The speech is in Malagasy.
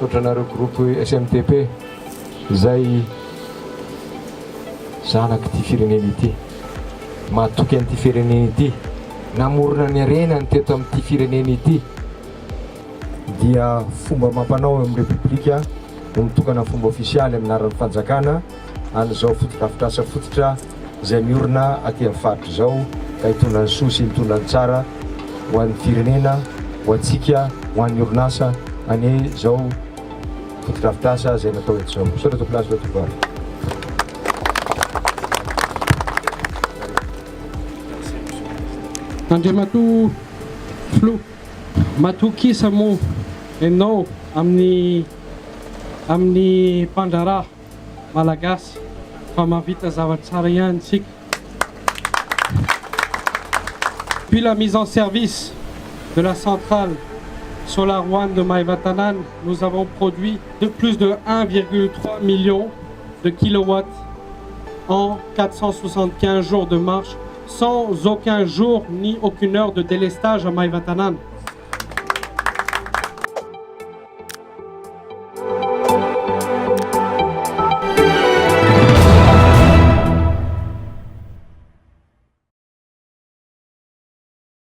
Sotranareo groupe SMTP zay zanaky ty firenena ity, mahatoky an'ity firenena ity, namorona ny arenany teto amin'ity firenena ity, dia fomba mampanao amin'ny repoblika no mitokana fomba ofisialy aminaran'ny fanjakana an'izao fotodrafitrasa fototra zay miorina aty amin'ny faritra zao, ka hitondra ny soa sy mitondra ny tsara ho an'ny firenena, ho antsika, ho an'ny orinasa ane zao fotodrafitrasa zay natao eto zao. Sur la place de pouvoir. Andriamatoa Flo, matokisa mo ianao amin'ny mpandraraha malagasy fa mahavita zavatra tsara ihany isika. Puis la mise en service de la centrale Solar One de Maïvatanan, nous avons produit de plus de 1,3 million de kilowatts en 475 jours de marche, sans aucun jour ni aucune heure de délestage à Maïvatanan.